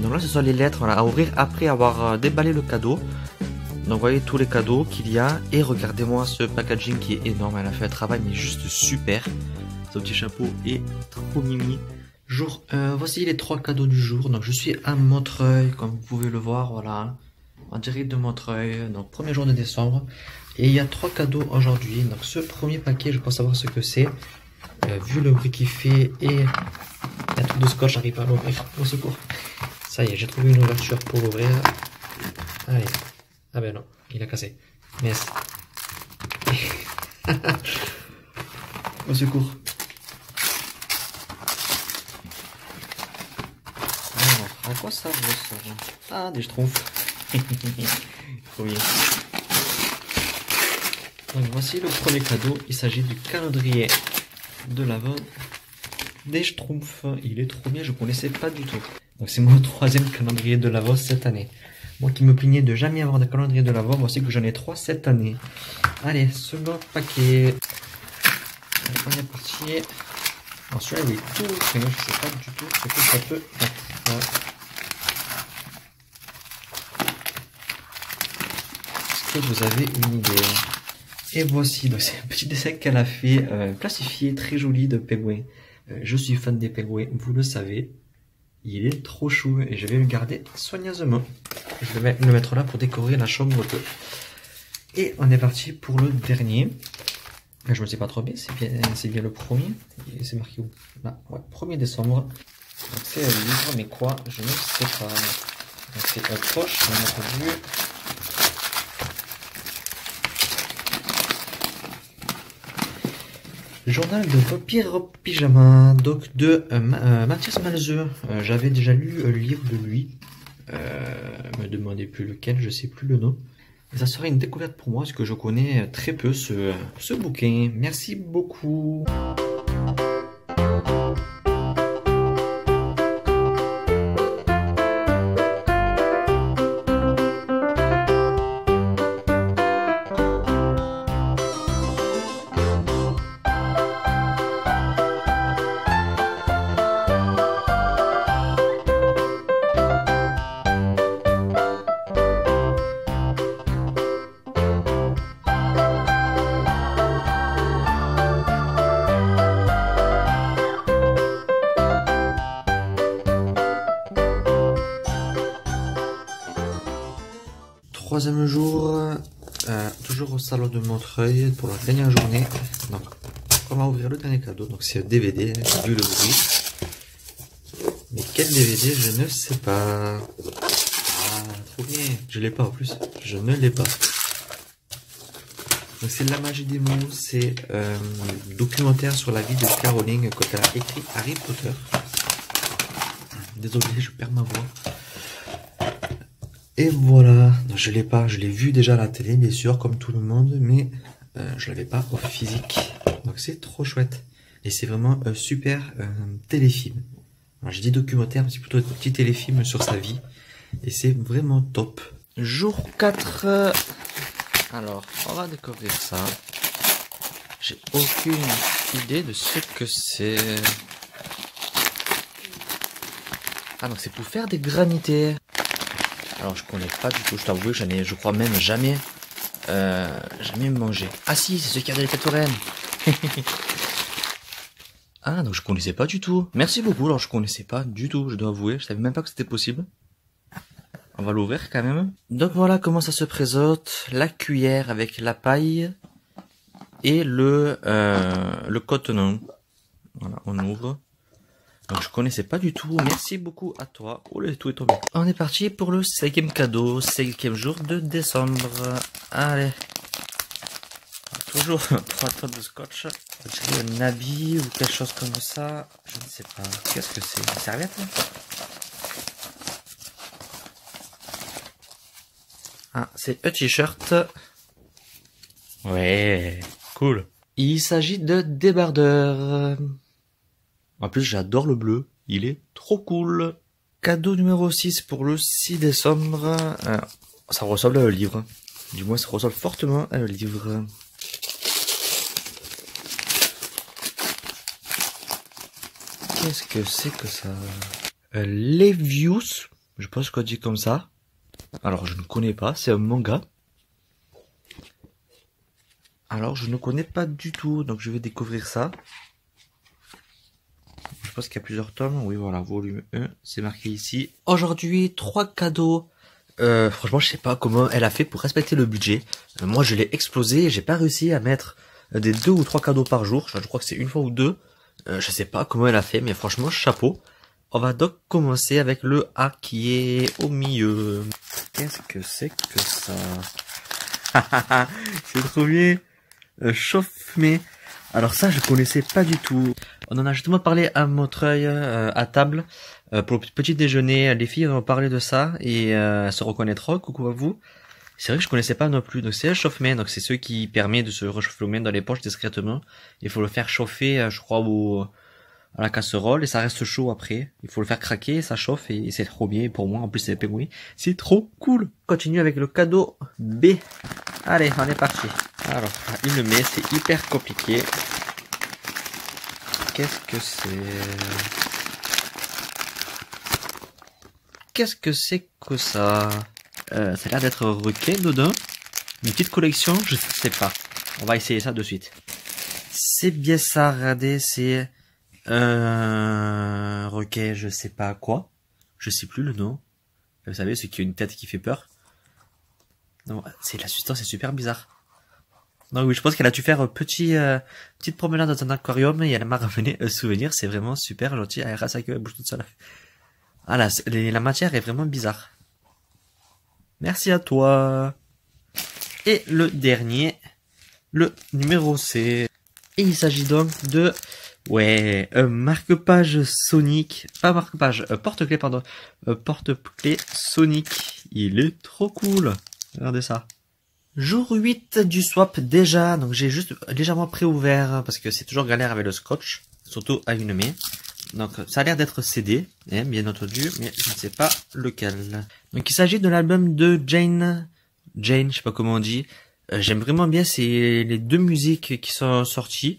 Donc là, ce sont les lettres voilà, à ouvrir après avoir déballé le cadeau. Donc vous voyez tous les cadeaux qu'il y a. Et regardez-moi ce packaging qui est énorme. Elle a fait un travail mais juste super. Ce petit chapeau est trop mimi. Voici les 3 cadeaux du jour. Donc je suis à Montreuil, comme vous pouvez le voir, voilà. En direct de Montreuil, donc premier jour de décembre. Et il y a 3 cadeaux aujourd'hui. Donc ce premier paquet, je pense savoir ce que c'est. Vu le bruit qu'il fait et un truc de scotch, j'arrive pas à l'ouvrir. Au secours. Ça y est, j'ai trouvé une ouverture pour l'ouvrir. Allez. Ah ben non, il a cassé. Yes. Au secours. Alors, à quoi ça ressemble? Ah, des schtroumpfs. Trop bien. Donc voici le premier cadeau. Il s'agit du calendrier de l'Avent des schtroumpfs. Il est trop bien, je ne connaissais pas du tout. Donc c'est mon 3e calendrier de l'Avent cette année. Moi qui me plaignais de jamais avoir de calendrier de l'Avent, voici que j'en ai 3 cette année. Allez, second paquet. On est parti. Alors celui-là il est tout frais, je ne sais pas du tout ce que ça peut être. Est-ce que vous avez une idée? Et voici, donc c'est un petit dessin qu'elle a fait, plastifié, très joli de pingouin. Je suis fan des pingouins, vous le savez. Il est trop chou et je vais le garder soigneusement. Je vais le mettre là pour décorer la chambre 2. Et on est parti pour le dernier. Je ne sais pas trop bien, c'est bien le premier. C'est marqué où? Là, ouais, 1er décembre. Donc c'est un livre, mais quoi? Je ne sais pas. Donc c'est un poche, on a entendu. Journal de Vampire Pyjama, donc de Mathias Malzeux. J'avais déjà lu le livre de lui. Me demandez plus lequel, je sais plus le nom. Et ça serait une découverte pour moi parce que je connais très peu ce bouquin. Merci beaucoup. Troisième jour, toujours au salon de Montreuil pour la dernière journée. Donc, on va ouvrir le dernier cadeau. Donc, c'est un DVD, vu le bruit. Mais quel DVD, je ne sais pas. Ah, trop bien. Je l'ai pas en plus. Je ne l'ai pas. Donc, c'est La magie des mots. C'est un documentaire sur la vie de Caroline quand elle a écrit Harry Potter. Désolé, je perds ma voix. Et voilà, je l'ai pas, je l'ai vu déjà à la télé, bien sûr, comme tout le monde, mais je l'avais pas au physique. Donc c'est trop chouette. Et c'est vraiment un super téléfilm. Alors je dis documentaire, mais c'est plutôt un petit téléfilm sur sa vie. Et c'est vraiment top. Jour 4. Alors, on va découvrir ça. J'ai aucune idée de ce que c'est. Ah donc c'est pour faire des granités. Alors je connais pas du tout, je t'avoue, j'en ai, je crois même jamais mangé. Ah si, c'est ce qu'il y a dans les têtes foraines. Ah donc je connaissais pas du tout. Merci beaucoup, alors je connaissais pas du tout, je dois avouer, je savais même pas que c'était possible. On va l'ouvrir quand même. Donc voilà comment ça se présente, la cuillère avec la paille et le cotonneau. Voilà, on ouvre. Donc je connaissais pas du tout, merci beaucoup à toi. Oh là, tout est tombé. On est parti pour le 5e cadeau, 5e jour de décembre. Allez. Toujours 3 tonnes de scotch. On dirait un habit ou quelque chose comme ça. Je ne sais pas. Qu'est-ce que c'est? Une serviette là? Ah, c'est un t-shirt. Ouais, cool. Il s'agit de débardeur. En plus, j'adore le bleu. Il est trop cool. Cadeau numéro 6 pour le 6 décembre. Ça ressemble à un livre. Du moins, ça ressemble fortement à un livre. Qu'est-ce que c'est que ça? Levius. Je pense qu'on dit comme ça. Alors, je ne connais pas, c'est un manga. Alors, je ne connais pas du tout, donc je vais découvrir ça. Je pense qu'il y a plusieurs tomes. Oui, voilà, volume 1, c'est marqué ici. Aujourd'hui, 3 cadeaux. Franchement, je sais pas comment elle a fait pour respecter le budget. Moi, je l'ai explosé, j'ai pas réussi à mettre des 2 ou 3 cadeaux par jour. Je crois que c'est une fois ou deux. Je sais pas comment elle a fait, mais franchement, chapeau. On va donc commencer avec le A qui est au milieu. Qu'est-ce que c'est que ça? C'est trop bien. Chauffe-mais. Alors ça, je connaissais pas du tout. On en a justement parlé à Montreuil, à table, pour le petit déjeuner. Les filles ont parlé de ça et elles se reconnaîtront. Coucou à vous. C'est vrai que je connaissais pas non plus. Donc c'est un chauffe-main. Donc c'est ce qui permet de se réchauffer le main dans les poches discrètement. Il faut le faire chauffer, je crois, à la casserole et ça reste chaud après. Il faut le faire craquer, ça chauffe et c'est trop bien. Pour moi, en plus c'est pingouin. C'est trop cool. Continue avec le cadeau B. Allez, on est parti. Alors, une mai, c'est hyper compliqué. Qu'est-ce que c'est? Qu'est-ce que c'est que ça? Ça a l'air d'être requin dedans. Une petite collection, je sais pas. On va essayer ça de suite. C'est bien ça, regardez, c'est requin, je sais pas quoi. Je sais plus le nom. Vous savez, c'est qui a une tête qui fait peur. Non, c'est la substance, c'est super bizarre. Donc oui, je pense qu'elle a dû faire petite promenade dans un aquarium et elle m'a ramené un souvenir. C'est vraiment super gentil. Elle reste avec elle bouge toute seule. Ah là, la matière est vraiment bizarre. Merci à toi. Et le dernier, le numéro C. Et il s'agit donc de, ouais, un marque-page Sonic, pas marque-page, porte-clés, pardon, porte-clés Sonic. Il est trop cool. Regardez ça. Jour 8 du swap déjà, donc j'ai juste légèrement préouvert parce que c'est toujours galère avec le scotch, surtout à une main. Donc ça a l'air d'être CD, hein, bien entendu, mais je ne sais pas lequel. Donc il s'agit de l'album de Jane, je sais pas comment on dit. J'aime vraiment bien, c'est les 2 musiques qui sont sorties.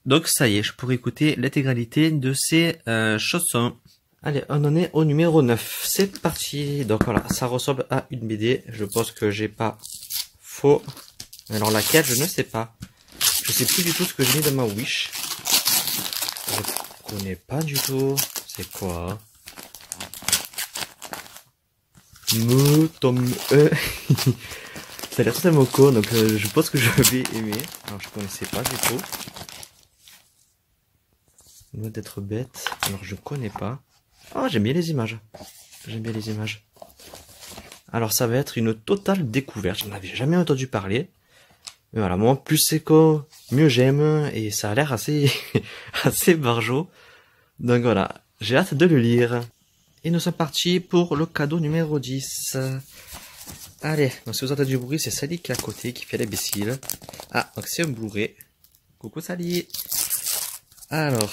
Donc ça y est, je pourrais écouter l'intégralité de ces chansons. Allez, on en est au numéro 9. C'est parti. Donc voilà, ça ressemble à une BD. Je pense que j'ai pas faux. Alors laquelle, je ne sais pas. Je sais plus du tout ce que j'ai mis dans ma Wish. Je connais pas du tout. C'est quoi? Tome E. Ça a l'air totalement con, donc je pense que je vais aimer. Alors je connaissais pas du tout. Loin d'être bête. Alors je connais pas. Oh, j'aime bien les images. J'aime bien les images. Alors ça va être une totale découverte. Je n'en avais jamais entendu parler. Mais voilà, moi plus c'est con, mieux j'aime. Et ça a l'air assez assez barjot. Donc voilà, j'ai hâte de le lire. Et nous sommes partis pour le cadeau numéro 10. Allez, donc si vous entendez du bruit, c'est Sally qui est à côté, qui fait l'imbécile. Ah, donc c'est un Blu-ray. Coucou Sally. Alors,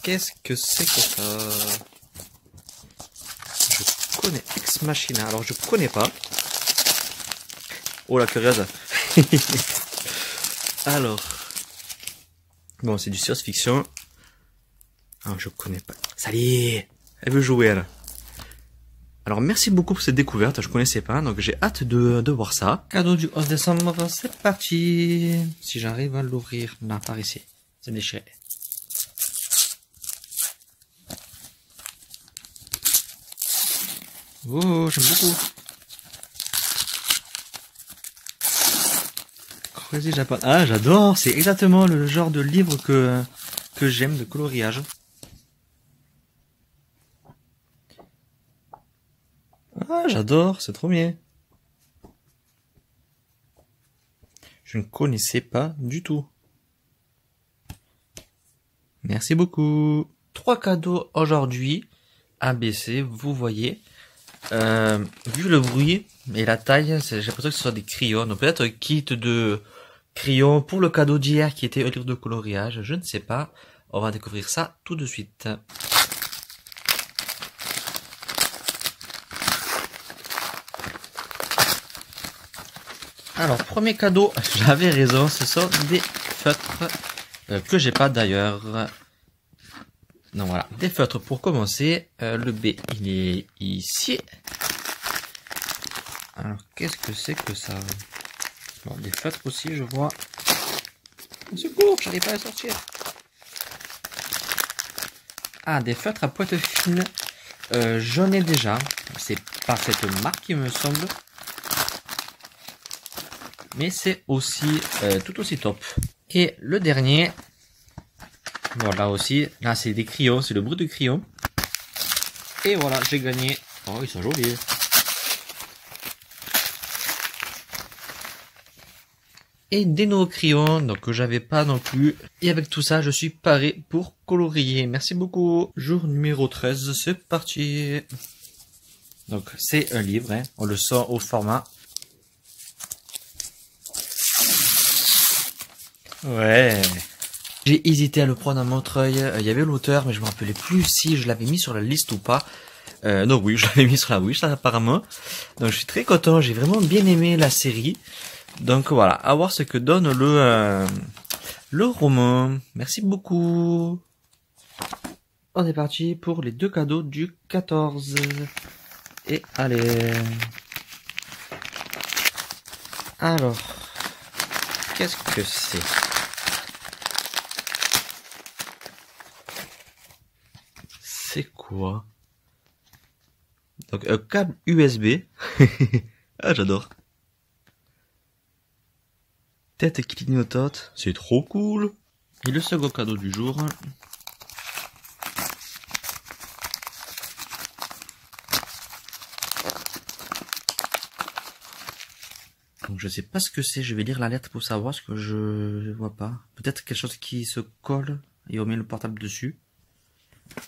qu'est-ce que c'est que ça? Je connais Ex Machina, alors je connais pas. Oh la curieuse. Alors, bon, c'est du science-fiction. Ah, je connais pas. Sally, elle veut jouer elle. Alors merci beaucoup pour cette découverte, je connaissais pas, donc j'ai hâte de voir ça. Cadeau du 11 décembre, c'est parti. Si j'arrive à l'ouvrir, là, par ici, c'est déchiré. Oh, j'aime beaucoup. Crazy Japan. Ah, j'adore, c'est exactement le genre de livre que j'aime, de coloriage. Ah, j'adore, c'est trop bien. Je ne connaissais pas du tout. Merci beaucoup. 3 cadeaux aujourd'hui. ABC, vous voyez. Vu le bruit et la taille, j'ai l'impression que ce soit des crayons. Donc peut-être un kit de crayons pour le cadeau d'hier qui était un livre de coloriage. Je ne sais pas. On va découvrir ça tout de suite. Alors, premier cadeau, j'avais raison, ce sont des feutres que j'ai pas d'ailleurs. Donc voilà, des feutres pour commencer. Le B, il est ici. Alors, qu'est-ce que c'est que ça? Bon, des feutres aussi, je vois. Au secours, j'arrive pas à sortir. Ah, des feutres à pointe fine. J'en ai déjà. C'est pas cette marque, il me semble. Mais c'est aussi tout aussi top. Et le dernier. Voilà aussi. Là, c'est des crayons. C'est le bruit de crayon. Et voilà, j'ai gagné. Oh, ils sont jolis. Et des nouveaux crayons, donc que j'avais pas non plus. Et avec tout ça, je suis paré pour colorier. Merci beaucoup. Jour numéro 13, c'est parti. Donc c'est un livre, hein. On le sort au format. Ouais. J'ai hésité à le prendre à Montreuil. Il y avait l'auteur, mais je me rappelais plus si je l'avais mis sur la liste ou pas. Non, oui, je l'avais mis sur la wish, apparemment. Donc je suis très content. J'ai vraiment bien aimé la série. Donc voilà, à voir ce que donne le roman. Merci beaucoup. On est parti pour les deux cadeaux du 14. Et allez. Alors, qu'est-ce que c'est? C'est quoi? Donc un câble USB. Ah, j'adore. Tête clignotante, c'est trop cool. Et le second cadeau du jour. Donc je sais pas ce que c'est, je vais lire la lettre pour savoir ce que je vois pas. Peut-être quelque chose qui se colle et on met le portable dessus.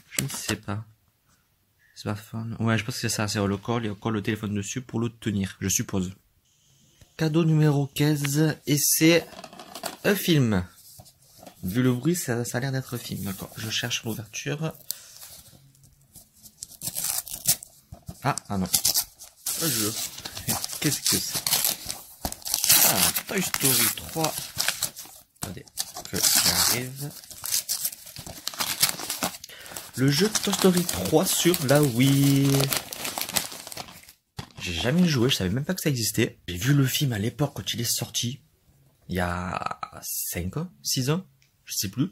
Je ne sais pas. Smartphone. Ouais, je pense que c'est ça, c'est on le colle et on colle le téléphone dessus pour le tenir, je suppose. Cadeau numéro 15, et c'est un film. Vu le bruit, ça a l'air d'être un film. D'accord, je cherche l'ouverture. Ah non. Un jeu. Qu'est-ce que c'est? Ah, Toy Story 3. Attendez, que j'arrive. Le jeu Toy Story 3 sur la Wii. J'ai jamais joué, je savais même pas que ça existait. J'ai vu le film à l'époque quand il est sorti. Il y a 5 ans, 6 ans, je sais plus.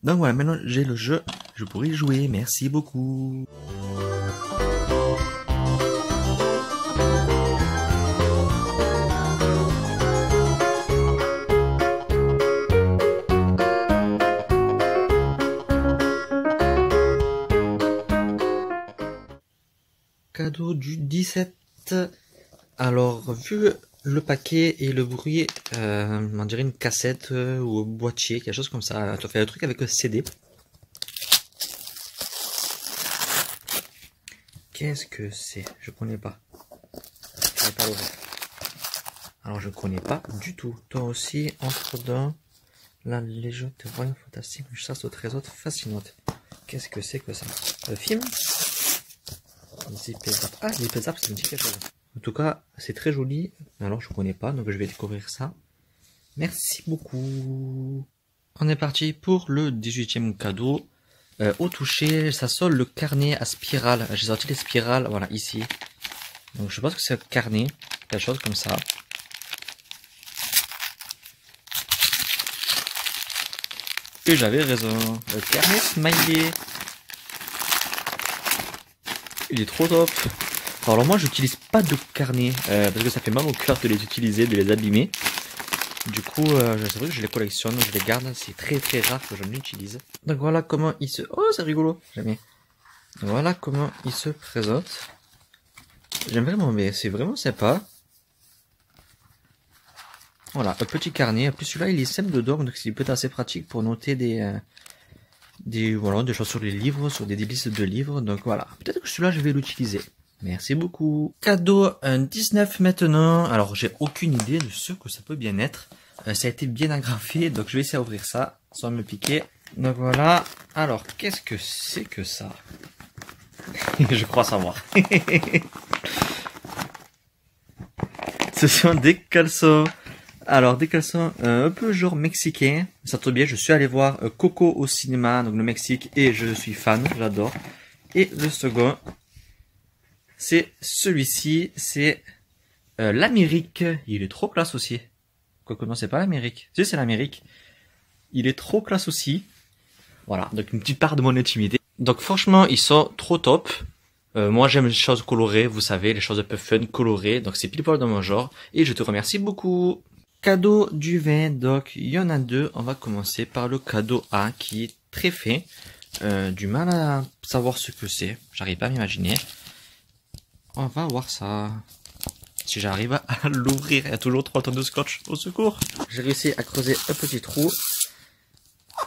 Donc voilà, maintenant j'ai le jeu, je pourrais y jouer, merci beaucoup. Cadeau du 17. Alors, vu le paquet et le bruit, on dirait une cassette ou un boîtier, quelque chose comme ça. Tu fais un truc avec un CD. Qu'est-ce que c'est? Je connais pas. Je vais pas l'ouvrir. Alors, je connais pas du tout. Toi aussi, entre dans la Légion de Royaume Fantastique, une chasse au trésor fascinante. Qu'est-ce que c'est que ça? Le film? Ah, Zip Zap, ça me dit quelque chose. En tout cas, c'est très joli. Alors, je connais pas, donc je vais découvrir ça. Merci beaucoup. On est parti pour le 18e cadeau. Au toucher, ça sonne le carnet à spirale. J'ai sorti les spirales, voilà, ici. Donc, je pense que c'est un carnet, quelque chose comme ça. Et j'avais raison. Le carnet smiley. Il est trop top. Alors moi j'utilise pas de carnet parce que ça fait mal au cœur de les utiliser, de les abîmer. Du coup c'est vrai que je les collectionne, je les garde, c'est très très rare que je l'utilise. Donc voilà comment il se... Oh c'est rigolo, jamais. Voilà comment il se présente. J'aime vraiment, mais c'est vraiment sympa. Voilà, un petit carnet. En plus celui-là il est simple dedans, donc c'est peut-être assez pratique pour noter voilà, des choses sur les livres, sur des listes de livres. Donc voilà, peut-être que celui-là je vais l'utiliser. Merci beaucoup. Cadeau un 19 maintenant. Alors j'ai aucune idée de ce que ça peut bien être. Ça a été bien agrafé, donc je vais essayer d'ouvrir ça sans me piquer. Donc voilà. Alors qu'est-ce que c'est que ça? Je crois savoir. Ce sont des caleçons. Alors, des caleçons un peu genre mexicain. Ça tombe bien, je suis allé voir Coco au cinéma, donc le Mexique, et je suis fan, j'adore. Et le second, c'est celui-ci, c'est l'Amérique. Il est trop classe aussi. Quoique non, c'est pas l'Amérique. Si, c'est l'Amérique. Il est trop classe aussi. Voilà, donc une petite part de mon intimité. Donc franchement, ils sont trop top. Moi, j'aime les choses colorées, vous savez, les choses un peu fun, colorées. Donc c'est pile poil dans mon genre. Et je te remercie beaucoup. Cadeau du vin, donc il y en a deux. On va commencer par le cadeau A qui est très fin. Du mal à savoir ce que c'est. J'arrive pas à m'imaginer. On va voir ça. Si j'arrive à l'ouvrir, il y a toujours 3 tonnes de scotch. Au secours. J'ai réussi à creuser un petit trou.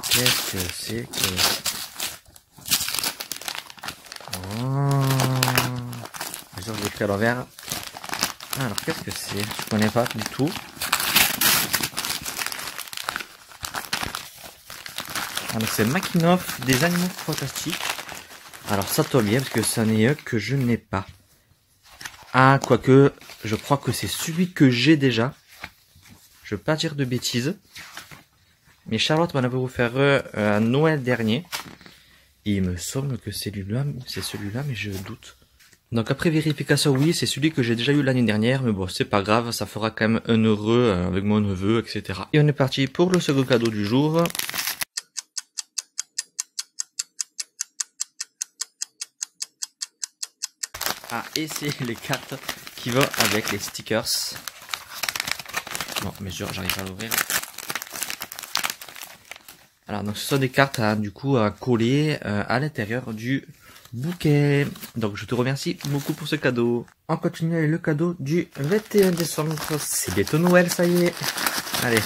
Qu'est-ce que c'est que... Oh. Je l'ai pris à l'envers. Alors, qu'est-ce que c'est? Je connais pas du tout. Alors, c'est Makhinoff des animaux fantastiques. Alors, ça tombe bien, parce que c'en est un que je n'ai pas. Ah, quoique, je crois que c'est celui que j'ai déjà. Je veux pas dire de bêtises. Mais Charlotte m'en avait offert à Noël dernier. Et il me semble que c'est celui-là, mais je doute. Donc après vérification, oui, c'est celui que j'ai déjà eu l'année dernière, mais bon, c'est pas grave, ça fera quand même un heureux avec mon neveu, etc. Et on est parti pour le second cadeau du jour. Ah, et c'est les cartes qui vont avec les stickers. Bon, mais j'arrive pas à l'ouvrir. Alors, donc ce sont des cartes du coup à coller à l'intérieur du bouquet. Donc je te remercie beaucoup pour ce cadeau. On continue avec le cadeau du 21 décembre. C'est bientôt Noël, ça y est. Allez.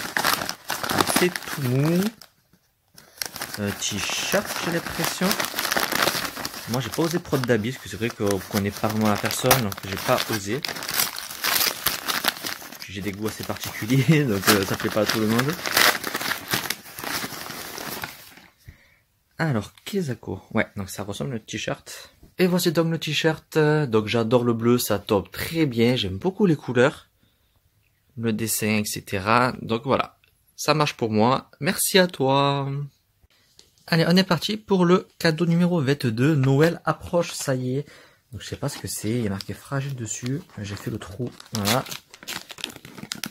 C'est tout mou. T-shirt, j'ai l'impression. Moi j'ai pas osé prendre d'habits, parce que c'est vrai qu'on connaît pas vraiment la personne, donc j'ai pas osé. J'ai des goûts assez particuliers, donc ça plaît pas à tout le monde. Alors, Kezako. Ouais, donc ça ressemble à un t-shirt. Et voici donc le t-shirt. Donc j'adore le bleu, ça tombe très bien. J'aime beaucoup les couleurs. Le dessin, etc. Donc voilà, ça marche pour moi. Merci à toi. Allez, on est parti pour le cadeau numéro 22. Noël approche, ça y est. Donc je sais pas ce que c'est. Il y a marqué fragile dessus. J'ai fait le trou. Voilà.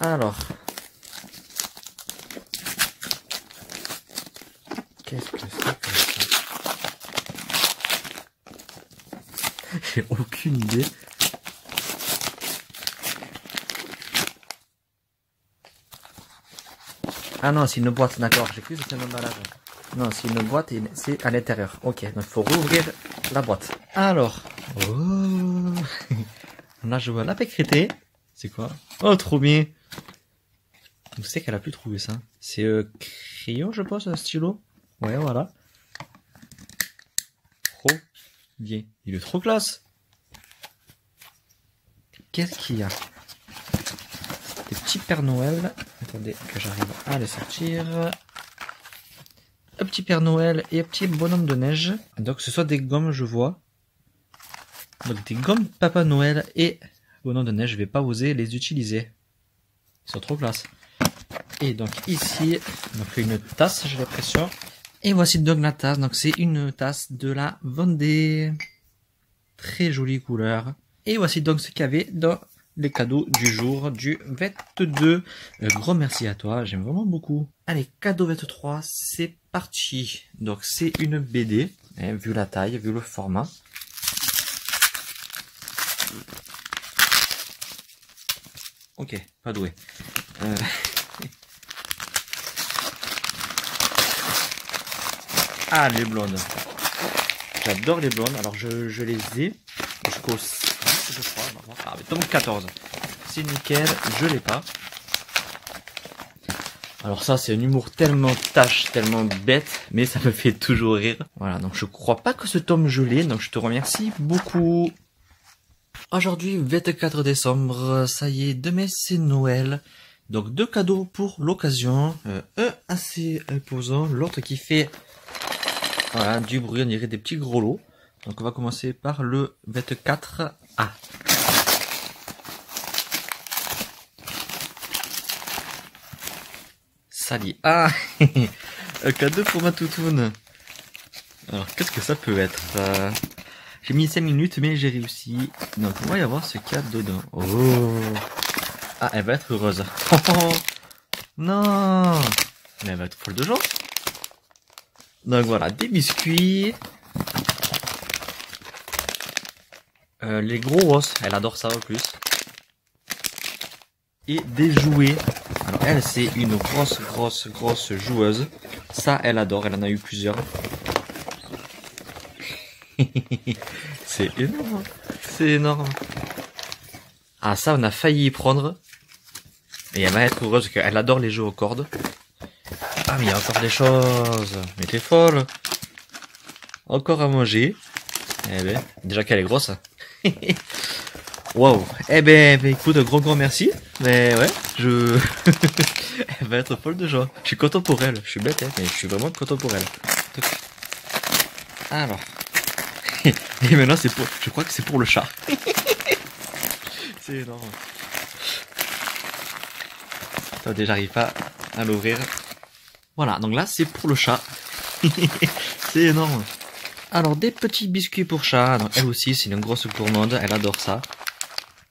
Alors. Qu'est-ce que c'est que ça? J'ai aucune idée. Ah non, c'est une boîte, d'accord. J'ai cru que c'était un emballage. Non, c'est une boîte et c'est à l'intérieur. Ok, donc il faut rouvrir la boîte. Alors. Oh. Là, je vois la pécrété. C'est quoi? Oh, trop bien. Où c'est qu'elle a pu trouver ça? C'est crayon, je pense, un stylo. Ouais, voilà. Trop bien. Il est trop classe. Qu'est-ce qu'il y a? Des petits Pères Noël. Attendez que j'arrive à les sortir. Un petit Père Noël et un petit bonhomme de neige. Donc ce sont des gommes, je vois. Donc des gommes Papa Noël et bonhomme de neige. Je vais pas oser les utiliser. Ils sont trop classe. Et donc ici, donc une tasse, j'ai l'impression. Et voici donc la tasse. Donc c'est une tasse de la Vendée. Très jolie couleur. Et voici donc ce qu'il y avait dans les cadeaux du jour du 22. Gros merci à toi, j'aime vraiment beaucoup. Allez, cadeau 23, c'est parti. Donc c'est une BD, hein, vu la taille, vu le format. Ok, pas doué. Ah, les blondes. J'adore les blondes. Alors je les ai jusqu'au 6, je crois. Ah, mais tome 14. C'est nickel, je l'ai pas. Alors ça, c'est un humour tellement tâche, tellement bête, mais ça me fait toujours rire. Voilà, donc je crois pas que ce tome je l'ai, donc je te remercie beaucoup. Aujourd'hui, 24 décembre, ça y est, demain c'est Noël. Donc 2 cadeaux pour l'occasion. Un assez imposant, l'autre qui fait voilà, du bruit, on dirait des petits gros lots. Donc on va commencer par le 24A. Sally. Ah, un cadeau pour ma toutoune. Alors, qu'est-ce que ça peut être? J'ai mis 5 minutes, mais j'ai réussi. Donc, on va y avoir ce qu'il y a dedans. Oh. Ah, elle va être heureuse. Oh, non. Mais elle va être folle de joie. Donc voilà, des biscuits. Les gros os, elle adore ça en plus. Et des jouets. Alors elle, c'est une grosse joueuse. Ça, elle adore, elle en a eu plusieurs. C'est énorme. C'est énorme. Ah ça, on a failli y prendre. Et elle va être heureuse parce qu'elle adore les jeux aux cordes. Ah mais il y a encore des choses. Mais t'es folle. Encore à manger. Eh ben, déjà qu'elle est grosse. Waouh. Eh ben, écoute, grand merci. Mais ouais, elle va être folle de joie. Je suis content pour elle. Je suis bête, hein, mais je suis vraiment content pour elle. Alors. Et maintenant, je crois que c'est pour le chat. C'est énorme. Attendez, j'arrive pas à l'ouvrir. Voilà, donc là, c'est pour le chat. C'est énorme. Alors, des petits biscuits pour chat. Donc, elle aussi, c'est une grosse gourmande. Elle adore ça.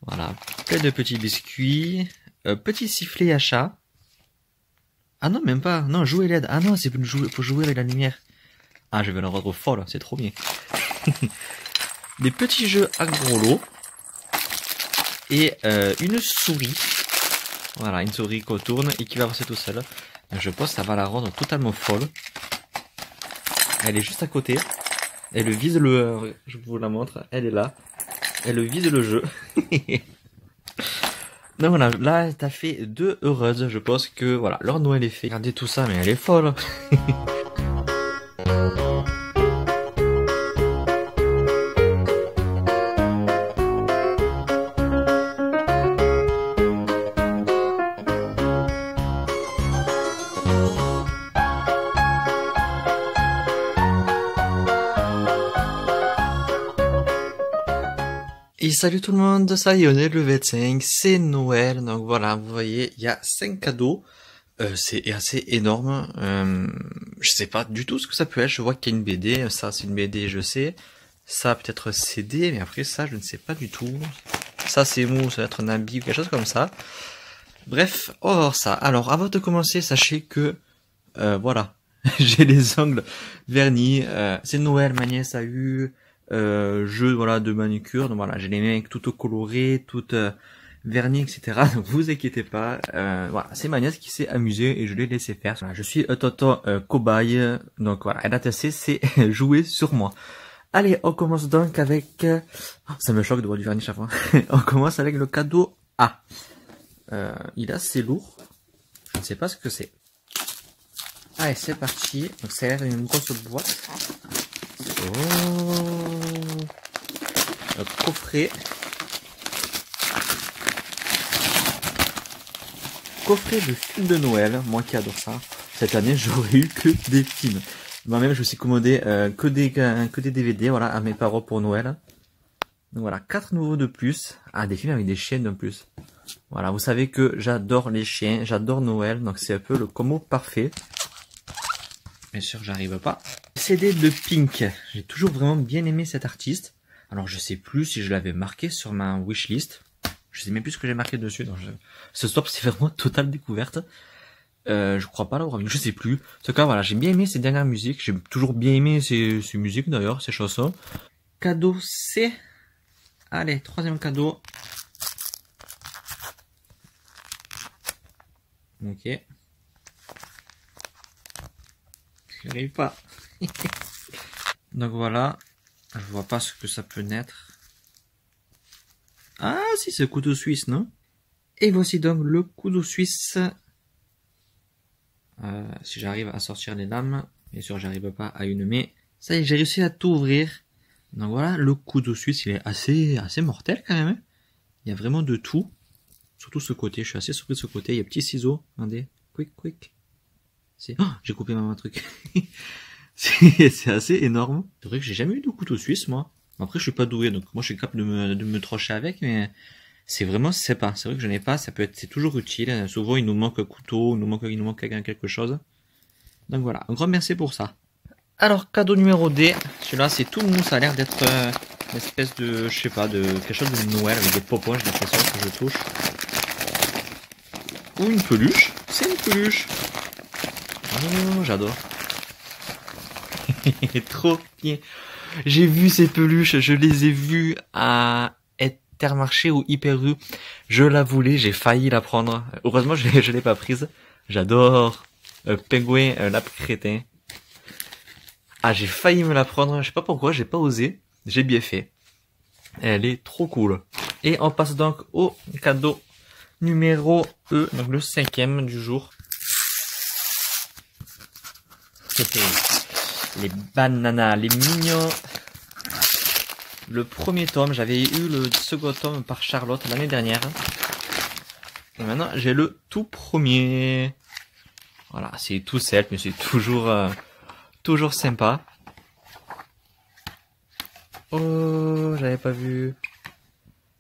Voilà, plein de petits biscuits. Petit sifflet à chat. Ah non, même pas. Non, jouer LED. Ah non, c'est pour jouer avec la lumière. Ah, je vais la rendre folle. C'est trop bien. Des petits jeux à gros lot. Et une souris. Voilà, une souris qu'on tourne et qui va avancer tout seul. Donc, je pense que ça va la rendre totalement folle. Elle est juste à côté. Elle vise je vous la montre. Elle est là. Elle vise le jeu. Donc voilà, là t'as fait 2 heureuses. Je pense que voilà, leur Noël est fait. Regardez tout ça, mais elle est folle. Et salut tout le monde, ça y est, on est le 25, c'est Noël, donc voilà, vous voyez, il y a 5 cadeaux, c'est assez énorme, je sais pas du tout ce que ça peut être, je vois qu'il y a une BD, ça c'est une BD je sais, ça peut-être CD, mais après ça je ne sais pas du tout, ça c'est mou, ça va être un habit ou quelque chose comme ça, bref, on va voir ça. Alors avant de commencer, sachez que, voilà, j'ai les ongles vernis, c'est Noël, ma nièce a eu... jeu voilà de manucure, donc voilà, j'ai les mains toutes colorées, toutes vernies, etc. Donc vous inquiétez pas, voilà, c'est ma nièce qui s'est amusée et je l'ai laissé faire. Voilà, je suis un tonton cobaye, donc voilà, elle a testé, c'est jouer sur moi. Allez, on commence donc avec, ça me choque de voir du vernis chaque fois. On commence avec le cadeau A. Il est assez lourd, je ne sais pas ce que c'est. Allez, c'est parti. Donc ça a l'air d'une grosse boîte. Oh, un coffret. Coffret de films de Noël. Moi qui adore ça. Cette année, j'aurais eu que des films. Moi-même, je me suis commandé que des DVD, voilà, à mes parents pour Noël. Donc voilà, 4 nouveaux de plus. Ah, des films avec des chiens de plus. Voilà, vous savez que j'adore les chiens, j'adore Noël, donc c'est un peu le combo parfait. Bien sûr, j'arrive pas. CD de Pink. J'ai toujours vraiment bien aimé cet artiste. Alors, je sais plus si je l'avais marqué sur ma wishlist. Je sais même plus ce que j'ai marqué dessus. Donc ce stop, c'est vraiment totale découverte. Je crois pas l'avoir vu. Je sais plus. En tout cas, voilà, j'ai bien aimé ses dernières musiques. J'ai toujours bien aimé ses musiques d'ailleurs, ses chansons. Cadeau C. Allez, 3e cadeau. Ok. J'y arrive pas. Donc voilà. Je vois pas ce que ça peut naître. Ah si, c'est le couteau suisse, non? Et voici donc le couteau suisse. Si j'arrive à sortir les lames. Bien sûr, j'arrive pas à une, mais ça y est, j'ai réussi à tout ouvrir. Donc voilà, le couteau suisse, il est assez mortel quand même. Il y a vraiment de tout. Surtout ce côté, je suis assez surpris de ce côté. Il y a petit ciseau, regardez. Quick. Oh, j'ai coupé ma truc. C'est assez énorme. C'est vrai que j'ai jamais eu de couteau suisse, moi. Après, je suis pas doué, donc moi je suis capable de me trancher avec, mais C'est vraiment sympa. C'est vrai que je n'ai pas, c'est toujours utile. Souvent, il nous manque un couteau, il nous manque quelque chose. Donc voilà, un grand merci pour ça. Alors, cadeau numéro D. Celui-là, c'est tout mou. Ça a l'air d'être une espèce de, je sais pas, de quelque chose de Noël avec des popons, j'ai l'impression que je touche. Ou une peluche. C'est une peluche. Oh, j'adore. Trop bien. J'ai vu ces peluches, je les ai vues à Intermarché ou Hyper U. Je la voulais, j'ai failli la prendre. Heureusement, je l'ai pas prise. J'adore. Pingouin, lapin crétin. Ah, j'ai failli me la prendre. Je sais pas pourquoi, j'ai pas osé. J'ai bien fait. Elle est trop cool. Et on passe donc au cadeau numéro E, donc le 5e du jour. Les bananas, les mignons. Le premier tome, j'avais eu le second tome par Charlotte l'année dernière. Et maintenant, j'ai le tout premier. Voilà, c'est tout simple, mais c'est toujours sympa. Oh, j'avais pas vu.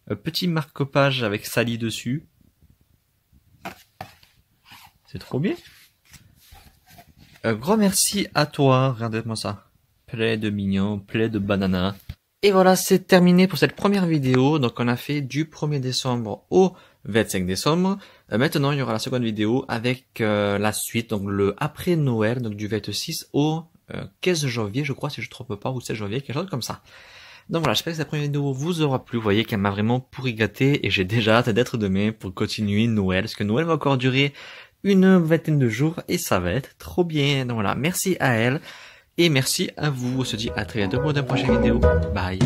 Un petit marque-page avec Sally dessus. C'est trop bien. Un grand merci à toi, regardez-moi ça. Plein de mignons, plein de bananas. Et voilà, c'est terminé pour cette première vidéo. Donc on a fait du 1er décembre au 25 décembre. Maintenant, il y aura la seconde vidéo avec la suite, donc le après Noël, donc du 26 au 15 janvier, je crois, si je ne trompe pas, ou 16 janvier, quelque chose comme ça. Donc voilà, j'espère que cette première vidéo vous aura plu. Vous voyez qu'elle m'a vraiment pourri gâté et j'ai déjà hâte d'être demain pour continuer Noël, parce que Noël va encore durer une vingtaine de jours et ça va être trop bien. Donc voilà, merci à elle et merci à vous. On se dit à très bientôt pour une prochaine vidéo. Bye.